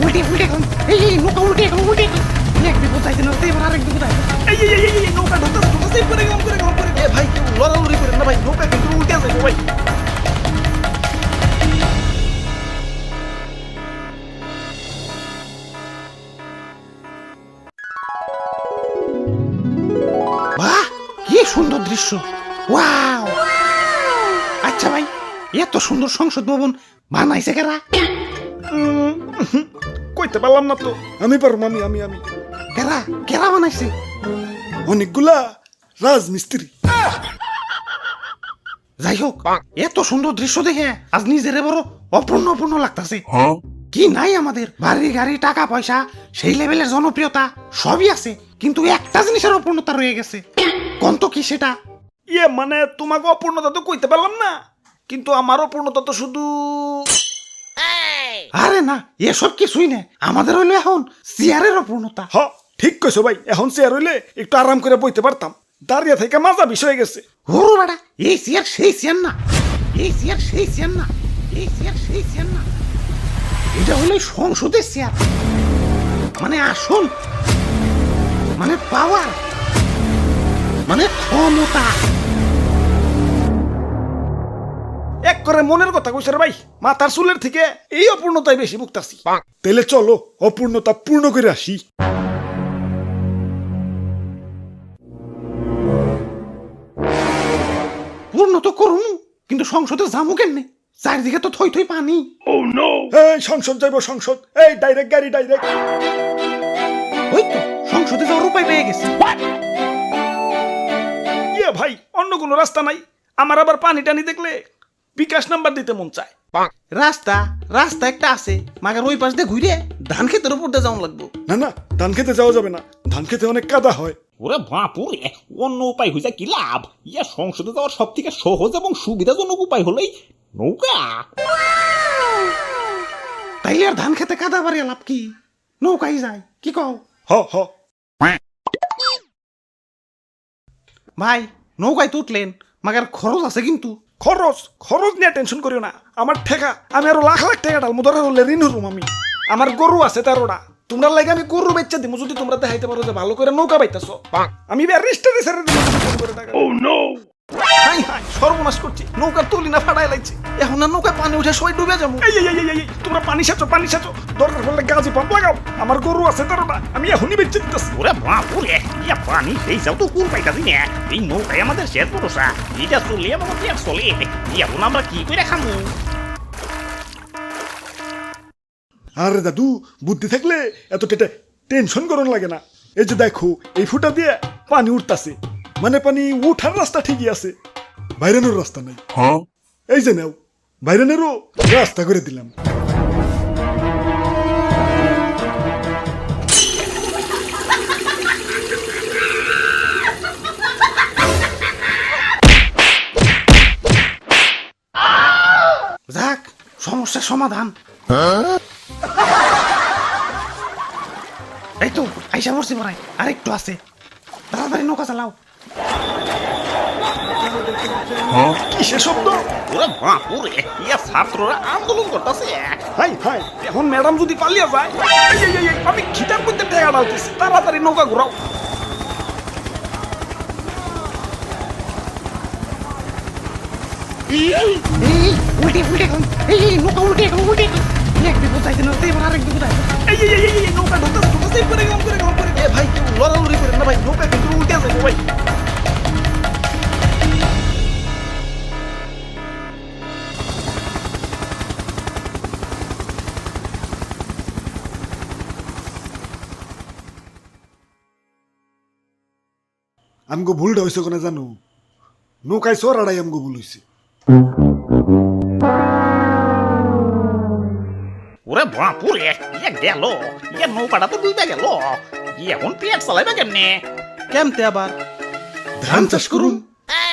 উল্টে উল্টে এখন এই নৌকা উল্টে এখন উল্টে এক বিপদ যাইতে না এবার আরেক বিপদ আইছে এই নৌকা ঢুকতেছে করে গেলাম এ ভাই কেউ লড়ালড়ি করেন না ভাই নৌকা কিন্তু উল্টে যাবে ভাই বাহ কি সুন্দর দৃশ্য ওয়াও আচ্ছা ভাই এত সুন্দর সংসদ ভবন বানাইছে কারা কইতে পারলাম না তো আমি পারবো আমি কারা কারা বানাইছে অনেকগুলা রাজমিস্ত্রি যাই হোক এত সুন্দর দৃশ্য দেখে আজ নিজেরে বড় অপূর্ণ লাগতাছে কি নাই আমাদের বাড়ি গাড়ি টাকা পয়সা সেই লেভেলের জনপ্রিয়তা সবই আছে কিন্তু একটা জিনিসের অপূর্ণতা রয়ে গেছে কোন তো কি সেটা মানে তোমাকে অপূর্ণতা তো কইতে পারলাম না কিন্তু আমার অপূর্ণতা তো শুধু আরে না এসব কিছুই না আমাদের হইলো এখন চেয়ারের অপূর্ণতা ঠিক কইছো ভাই এখন চেয়ার হইলে একটু আরাম করে বইতে পারতাম দাঁড়িয়ে থেকে মাজা বিষয় গেছে হরু বেটা এই চেয়ার সেই চেয়ার না এই চেয়ার সেই চেয়ার না এই চেয়ার সেই চেয়ার না এটা হলো সংসদের চেয়ার মানে আসল মানে পাওয়ার মানে ক্ষমতা এক করে মনের কথা কইছে রে ভাই মাথার চুলের থেকে এই অপূর্ণতাই বেশি ভুগতাছি তাইলে চলো অপূর্ণতা পূর্ণ করে আসি পূর্ণ তো করুন কিন্তু সংসদে যাবো কেমনে চারিদিকে তো থই থই পানি এই সংসদ যাইবো সংসদ এই ডাইরেক্ট গাড়ি ডাইরেক্ট ওই তো সংসদে যাওয়ার উপায় পেয়ে গেছে ভাই অন্য কোনো রাস্তা নাই আমার আবার পানি টানি দেখলে বিকাশ নাম্বার দিতে মন চায় রাস্তা একটা আছে মাগার ওই পাশ দিয়ে ঘুরে ধান ক্ষেতের উপর দিয়ে যাওয়া লাগবো না ধান খেতে যাওয়া যাবে না ধান খেতে অনেক কাদা হয় ওরে বাপুরে অন্য উপায় হয়েছে কি লাভ সংসদে যাওয়ার সব থেকে সহজ এবং সুবিধাজনক উপায় হলেই নৌকা তাইলে আর ধান খেতে কাদা বাড়ি লাভ কি নৌকাই যায় কি কও হ ভাই নৌকায় তো উঠলেন মাগার খরচ আছে কিন্তু খরচ নিয়ে টেনশন করিও না আমার ঠেকা আমি আরো লাখ টাকা ডালমু ধরে হলে ঋণ হরুম আমি আমার গরু আছে 13টা তোমরা লাগে আমি গরু বেচা দিমু যদি তোমরা দেখাইতে পারো যে ভালো করে নৌকা বাইতাছো আমি রেজিস্টারে ছেড়ে দিমু হাই সর্বনাশ করছি নৌকার তুলি না ফাড়াই লাগছে এখন আর নৌকায় পানি উঠে সবাই ডুবে যাবো তোমরা পানি সাচো দরকার পড়লে গাছি পাম্প লাগাও আমার গরু আছে 13টা আমি এখনই বেচে দিতেছি ওরে বাপুরে পানি সেই যাও তো কোন পাইতাছি না এই নৌকায় আমাদের শেষ ভরসা এটা চলে আমাদের পেট চলে এখন আমরা কি করে খামু আরে দাদু বুদ্ধি থাকলে এত টেনশন করন লাগে না এই যে দেখো এই ফুটা দিয়ে পানি উঠতাছে মানে পানি উঠার রাস্তা ঠিকই আছে বাইরানোর রাস্তা নাই এই যে নাও বাইরানেরও রাস্তা করে দিলাম যাক সমস্যার সমাধান এই তো আইসা পড়ছি পড়াই আর একটু আছে তাড়াতাড়ি নৌকা চালাও কিসের শব্দ ওরে বাপুরে ছাত্ররা আন্দোলন করতেছে হাই এখন ম্যাডাম যদি পালিয়ে যায় আমি খিটার মধ্যে টেকা ডালতেছি তাড়াতাড়ি নৌকা ঘুরাও উল্টে এখন এই নৌকা উল্টে এখন উল্টে এক বিপদ যাইতে না এবার আরেক বিপদ আইছে নৌকা ঢুকতেছে করে গেলাম এ ভাই কেউ লড়ালড়ি করেন না ভাই নৌকা কিন্তু উল্টে যাবে ভাই আমগো ভুলটা হয়েছে কোনে জানো নৌকায় চড়াড়াই আমগো ভুল হয়েছে ওরে বাপুরে গেল নৌকাটা তো ডুবে গেল এখন পেট চালাইবা কেমনে কেমতে আবার ধান চাষ করুন